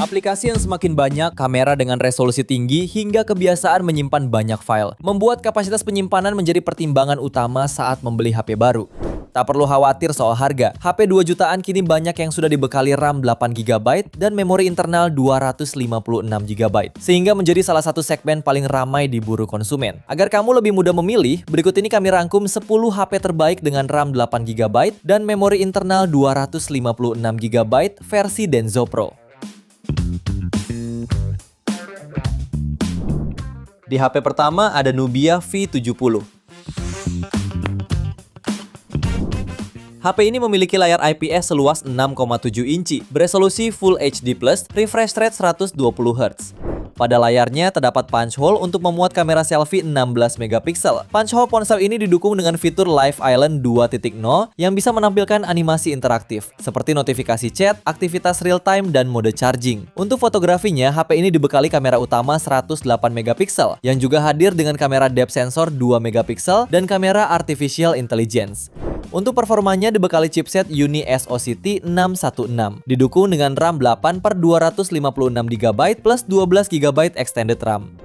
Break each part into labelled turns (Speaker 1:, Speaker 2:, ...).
Speaker 1: Aplikasi yang semakin banyak, kamera dengan resolusi tinggi, hingga kebiasaan menyimpan banyak file, membuat kapasitas penyimpanan menjadi pertimbangan utama saat membeli HP baru. Tak perlu khawatir soal harga, HP 2 jutaan kini banyak yang sudah dibekali RAM 8GB dan memori internal 256GB, sehingga menjadi salah satu segmen paling ramai diburu konsumen. Agar kamu lebih mudah memilih, berikut ini kami rangkum 10 HP terbaik dengan RAM 8GB dan memori internal 256GB versi Denso Pro. Di HP pertama ada Nubia V70. HP ini memiliki layar IPS seluas 6,7 inci, beresolusi Full HD+, refresh rate 120Hz. Pada layarnya terdapat punch hole untuk memuat kamera selfie 16MP. Punch hole ponsel ini didukung dengan fitur Live Island 2.0 yang bisa menampilkan animasi interaktif, seperti notifikasi chat, aktivitas real time, dan mode charging. Untuk fotografinya, HP ini dibekali kamera utama 108MP, yang juga hadir dengan kamera depth sensor 2MP dan kamera artificial intelligence. Untuk performanya dibekali chipset Uni SoC T616, didukung dengan RAM 8/256GB plus 12GB extended RAM.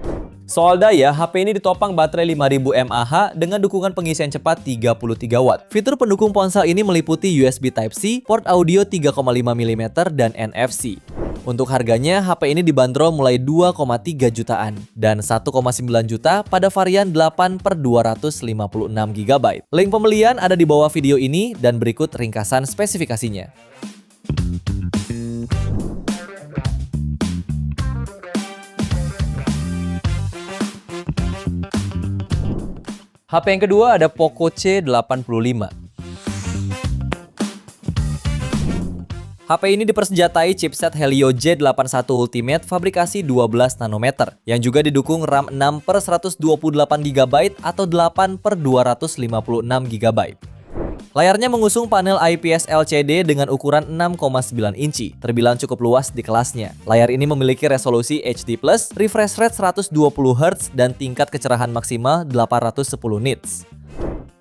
Speaker 1: Soal daya, HP ini ditopang baterai 5000 mAh dengan dukungan pengisian cepat 33W. Fitur pendukung ponsel ini meliputi USB Type-C, port audio 3,5mm, dan NFC. Untuk harganya, HP ini dibanderol mulai 2,3 jutaan dan 1,9 juta pada varian 8/256GB. Link pembelian ada di bawah video ini dan berikut ringkasan spesifikasinya. HP yang kedua ada Poco C85. HP ini dipersenjatai chipset Helio J81 Ultimate fabrikasi 12 nanometer yang juga didukung RAM 6/128GB atau 8/256GB. Layarnya mengusung panel IPS LCD dengan ukuran 6,9 inci, terbilang cukup luas di kelasnya. Layar ini memiliki resolusi HD+, refresh rate 120Hz, dan tingkat kecerahan maksimal 810 nits.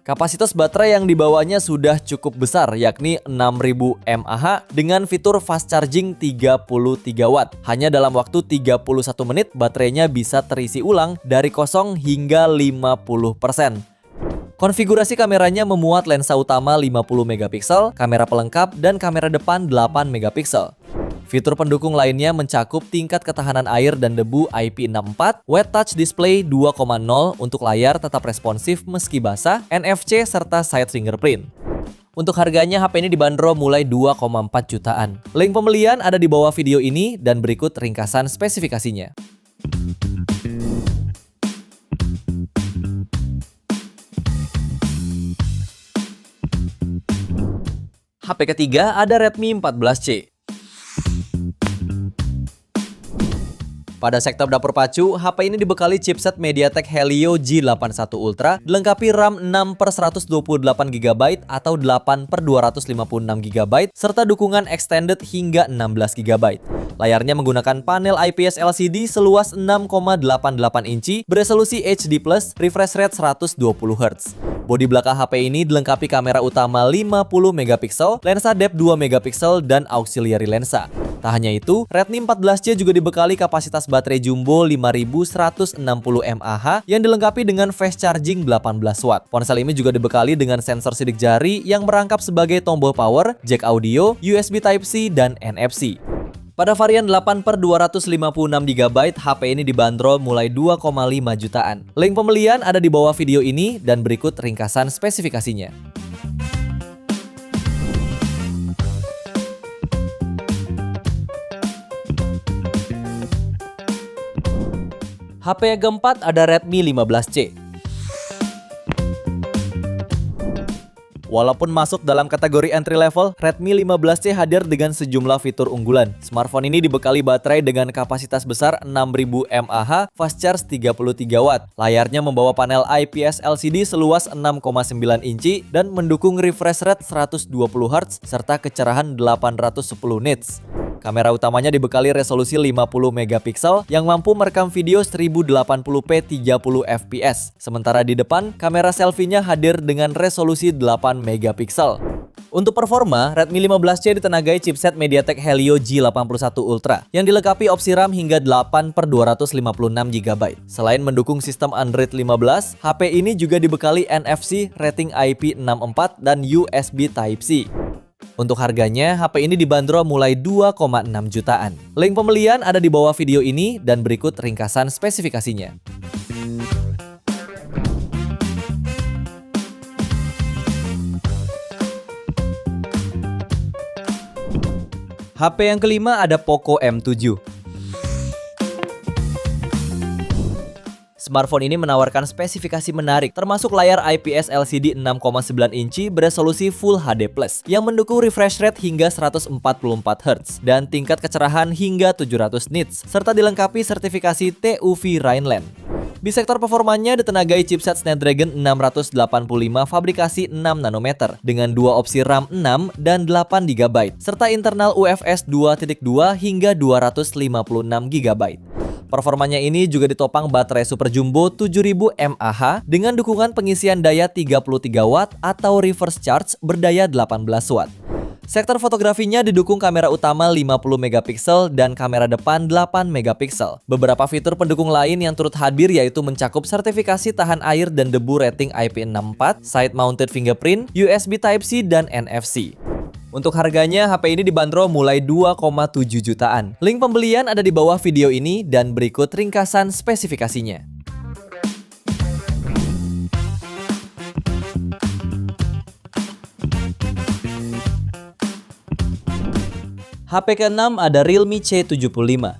Speaker 1: Kapasitas baterai yang dibawanya sudah cukup besar, yakni 6000 mAh dengan fitur fast charging 33W. Hanya dalam waktu 31 menit, baterainya bisa terisi ulang dari 0 hingga 50%. Konfigurasi kameranya memuat lensa utama 50MP, kamera pelengkap, dan kamera depan 8MP. Fitur pendukung lainnya mencakup tingkat ketahanan air dan debu IP64, Wet Touch Display 2.0 untuk layar tetap responsif meski basah, NFC, serta side fingerprint. Untuk harganya, HP ini dibanderol mulai 2,4 jutaan. Link pembelian ada di bawah video ini dan berikut ringkasan spesifikasinya. HP ketiga ada Redmi 14C. Pada sektor dapur pacu, HP ini dibekali chipset MediaTek Helio G81 Ultra, dilengkapi RAM 6/128GB atau 8/256GB, serta dukungan extended hingga 16GB. Layarnya menggunakan panel IPS LCD seluas 6,88 inci, beresolusi HD+, refresh rate 120Hz. Bodi belakang HP ini dilengkapi kamera utama 50MP, lensa depth 2MP, dan auxiliary lensa. Tak hanya itu, Redmi 14C juga dibekali kapasitas baterai jumbo 5160 mAh yang dilengkapi dengan fast charging 18W. Ponsel ini juga dibekali dengan sensor sidik jari yang merangkap sebagai tombol power, jack audio, USB Type-C, dan NFC. Pada varian 8/256GB, HP ini dibanderol mulai 2,5 jutaan. Link pembelian ada di bawah video ini dan berikut ringkasan spesifikasinya. HP yang keempat ada Redmi 15C. Walaupun masuk dalam kategori entry level, Redmi 15C hadir dengan sejumlah fitur unggulan. Smartphone ini dibekali baterai dengan kapasitas besar 6000 mAh, fast charge 33W. Layarnya membawa panel IPS LCD seluas 6,9 inci dan mendukung refresh rate 120Hz serta kecerahan 810 nits. Kamera utamanya dibekali resolusi 50MP yang mampu merekam video 1080p 30fps. Sementara di depan, kamera selfie-nya hadir dengan resolusi 8MP. Untuk performa, Redmi 15C ditenagai chipset MediaTek Helio G81 Ultra yang dilengkapi opsi RAM hingga 8/256 GB. Selain mendukung sistem Android 15, HP ini juga dibekali NFC, rating IP64 dan USB Type-C. Untuk harganya, HP ini dibanderol mulai 2,6 jutaan. Link pembelian ada di bawah video ini dan berikut ringkasan spesifikasinya. HP yang kelima ada Poco M7. Smartphone ini menawarkan spesifikasi menarik, termasuk layar IPS LCD 6,9 inci beresolusi Full HD+, yang mendukung refresh rate hingga 144 Hz dan tingkat kecerahan hingga 700 nits, serta dilengkapi sertifikasi TUV Rheinland. Di sektor performanya ditenagai chipset Snapdragon 685 fabrikasi 6 nanometer dengan dua opsi RAM 6 dan 8 GB serta internal UFS 2.2 hingga 256 GB. Performanya ini juga ditopang baterai Super Jumbo 7000 mAh dengan dukungan pengisian daya 33 Watt atau reverse charge berdaya 18 Watt. Sektor fotografinya didukung kamera utama 50 megapiksel dan kamera depan 8 megapiksel. Beberapa fitur pendukung lain yang turut hadir yaitu mencakup sertifikasi tahan air dan debu rating IP64, side mounted fingerprint, USB Type-C dan NFC. Untuk harganya, HP ini dibanderol mulai 2,7 jutaan. Link pembelian ada di bawah video ini dan berikut ringkasan spesifikasinya. HP ke-6 ada Realme C75.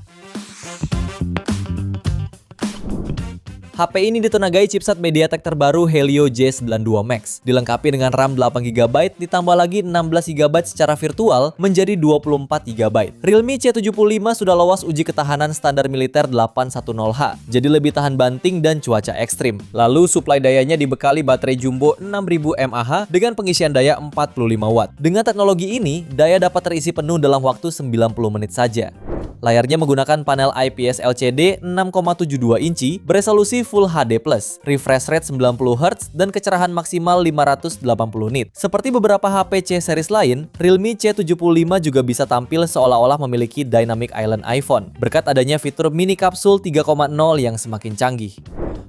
Speaker 1: HP ini ditenagai chipset MediaTek terbaru Helio J92 Max, dilengkapi dengan RAM 8GB ditambah lagi 16GB secara virtual menjadi 24GB. Realme C75 sudah lolos uji ketahanan standar militer 810H, jadi lebih tahan banting dan cuaca ekstrim. Lalu suplai dayanya dibekali baterai jumbo 6000 mAh dengan pengisian daya 45 Watt. Dengan teknologi ini, daya dapat terisi penuh dalam waktu 90 menit saja. Layarnya menggunakan panel IPS LCD 6,72 inci beresolusi Full HD+, refresh rate 90 Hz dan kecerahan maksimal 580 nit. Seperti beberapa HP C series lain, Realme C75 juga bisa tampil seolah-olah memiliki Dynamic Island iPhone berkat adanya fitur mini kapsul 3,0 yang semakin canggih.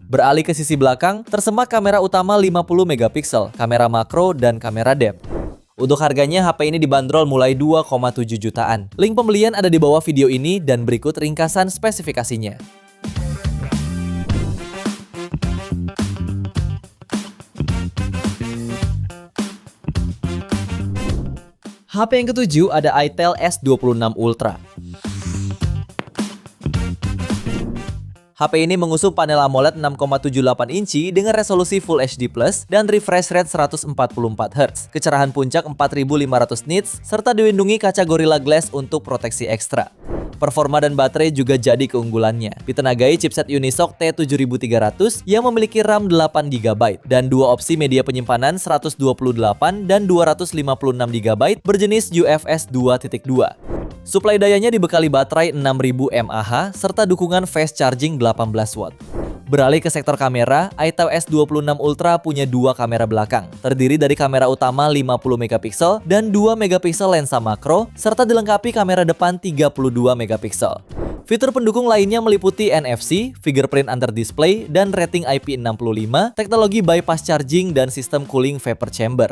Speaker 1: Beralih ke sisi belakang, tersemat kamera utama 50 megapiksel, kamera makro dan kamera depth. Untuk harganya, HP ini dibanderol mulai 2,7 jutaan. Link pembelian ada di bawah video ini dan berikut ringkasan spesifikasinya. HP yang ketujuh ada Itel S26 Ultra. HP ini mengusung panel AMOLED 6,78 inci dengan resolusi Full HD+ dan refresh rate 144 Hz, kecerahan puncak 4500 nits, serta dilindungi kaca Gorilla Glass untuk proteksi ekstra. Performa dan baterai juga jadi keunggulannya. Ditenagai chipset Unisoc T7300 yang memiliki RAM 8GB dan dua opsi media penyimpanan 128 dan 256GB berjenis UFS 2.2. Suplai dayanya dibekali baterai 6000 mAh serta dukungan fast charging 18 Watt. Beralih ke sektor kamera, Itel S26 Ultra punya dua kamera belakang, terdiri dari kamera utama 50 megapiksel dan 2 megapiksel lensa makro, serta dilengkapi kamera depan 32 megapiksel. Fitur pendukung lainnya meliputi NFC, fingerprint under display, dan rating IP65, teknologi bypass charging, dan sistem cooling vapor chamber.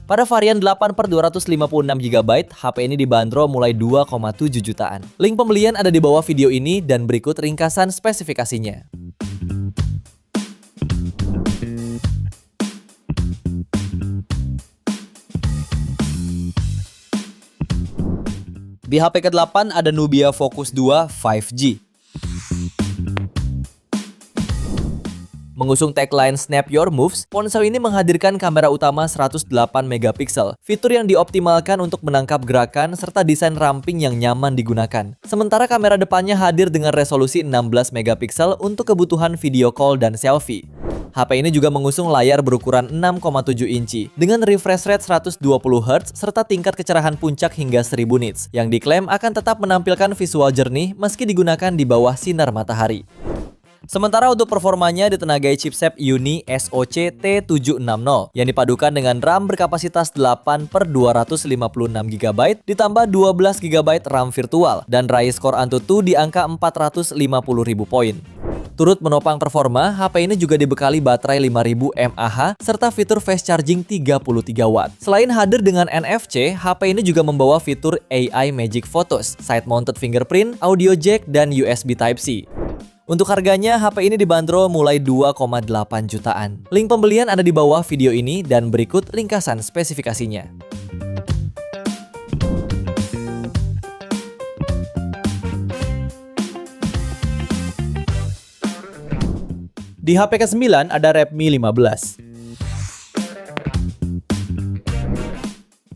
Speaker 1: Pada varian 8/256GB, HP ini dibanderol mulai 2,7 jutaan. Link pembelian ada di bawah video ini dan berikut ringkasan spesifikasinya. Di HP ke-8 ada Nubia Focus 2 5G. Mengusung tagline Snap Your Moves, ponsel ini menghadirkan kamera utama 108 megapiksel, fitur yang dioptimalkan untuk menangkap gerakan serta desain ramping yang nyaman digunakan. Sementara kamera depannya hadir dengan resolusi 16 megapiksel untuk kebutuhan video call dan selfie. HP ini juga mengusung layar berukuran 6,7 inci dengan refresh rate 120 Hz serta tingkat kecerahan puncak hingga 1000 nits yang diklaim akan tetap menampilkan visual jernih meski digunakan di bawah sinar matahari. Sementara untuk performanya ditenagai chipset Uni SoC T760 yang dipadukan dengan RAM berkapasitas 8/256 GB ditambah 12 GB RAM virtual dan Rise Core Antutu di angka 450.000 poin. Turut menopang performa, HP ini juga dibekali baterai 5000 mAh serta fitur fast charging 33 Watt. Selain hadir dengan NFC, HP ini juga membawa fitur AI Magic Photos, side mounted fingerprint, audio jack, dan USB Type-C. Untuk harganya, HP ini dibanderol mulai 2,8 jutaan. Link pembelian ada di bawah video ini dan berikut ringkasan spesifikasinya. Di HP ke-9 ada Redmi 15.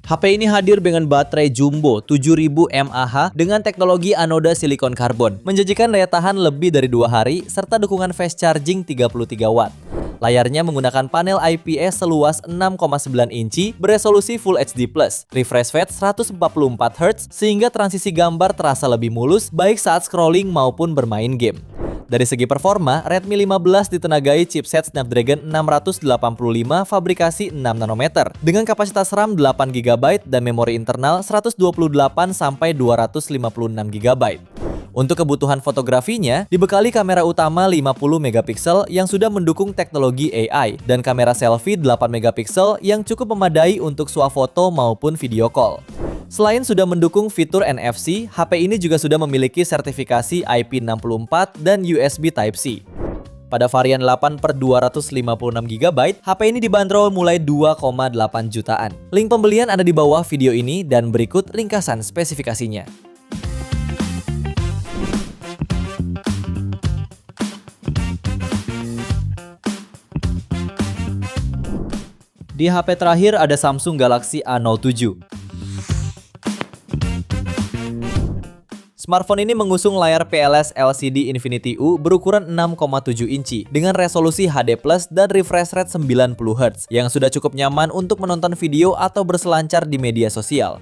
Speaker 1: HP ini hadir dengan baterai jumbo 7000 mAh dengan teknologi anoda silikon karbon, menjanjikan daya tahan lebih dari 2 hari serta dukungan fast charging 33 Watt. Layarnya menggunakan panel IPS seluas 6,9 inci beresolusi Full HD+, refresh rate 144 Hz sehingga transisi gambar terasa lebih mulus baik saat scrolling maupun bermain game. Dari segi performa, Redmi 15 ditenagai chipset Snapdragon 685 fabrikasi 6 nanometer dengan kapasitas RAM 8 GB dan memori internal 128-256 GB. Untuk kebutuhan fotografinya, dibekali kamera utama 50 megapiksel yang sudah mendukung teknologi AI dan kamera selfie 8 megapiksel yang cukup memadai untuk swafoto maupun video call. Selain sudah mendukung fitur NFC, HP ini juga sudah memiliki sertifikasi IP64 dan USB Type-C. Pada varian 8/256 GB, HP ini dibanderol mulai 2,8 jutaan. Link pembelian ada di bawah video ini dan berikut ringkasan spesifikasinya. Di HP terakhir ada Samsung Galaxy A07. Smartphone ini mengusung layar PLS LCD Infinity U berukuran 6,7 inci dengan resolusi HD+ dan refresh rate 90 Hz yang sudah cukup nyaman untuk menonton video atau berselancar di media sosial.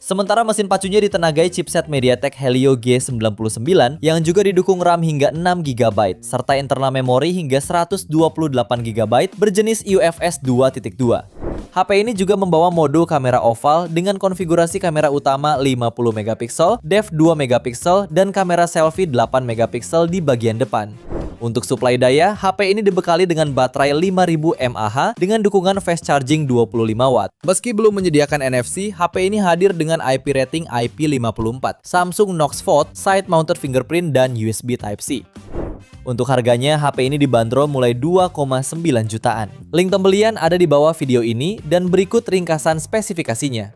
Speaker 1: Sementara mesin pacunya ditenagai chipset MediaTek Helio G99 yang juga didukung RAM hingga 6 GB serta internal memori hingga 128 GB berjenis UFS 2.2. HP ini juga membawa mode kamera oval dengan konfigurasi kamera utama 50 megapiksel, depth 2 megapiksel, dan kamera selfie 8 megapiksel di bagian depan. Untuk suplai daya, HP ini dibekali dengan baterai 5000 mAh dengan dukungan fast charging 25 Watt. Meski belum menyediakan NFC, HP ini hadir dengan IP rating IP54, Samsung Knox Vote, side mounted fingerprint, dan USB Type-C. Untuk harganya, HP ini dibanderol mulai 2,9 jutaan. Link pembelian ada di bawah video ini dan berikut ringkasan spesifikasinya.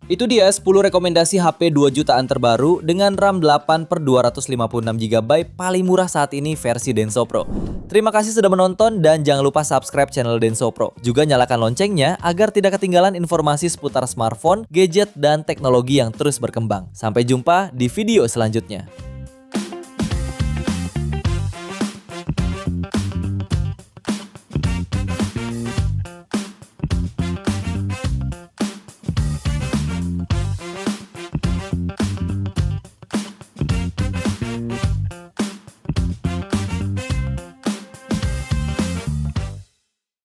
Speaker 1: Itu dia 10 rekomendasi HP 2 jutaan terbaru dengan RAM 8/256 GB paling murah saat ini versi Denso Pro. Terima kasih sudah menonton dan jangan lupa subscribe channel Denso Pro. Juga nyalakan loncengnya agar tidak ketinggalan informasi seputar smartphone, gadget, dan teknologi yang terus berkembang. Sampai jumpa di video selanjutnya.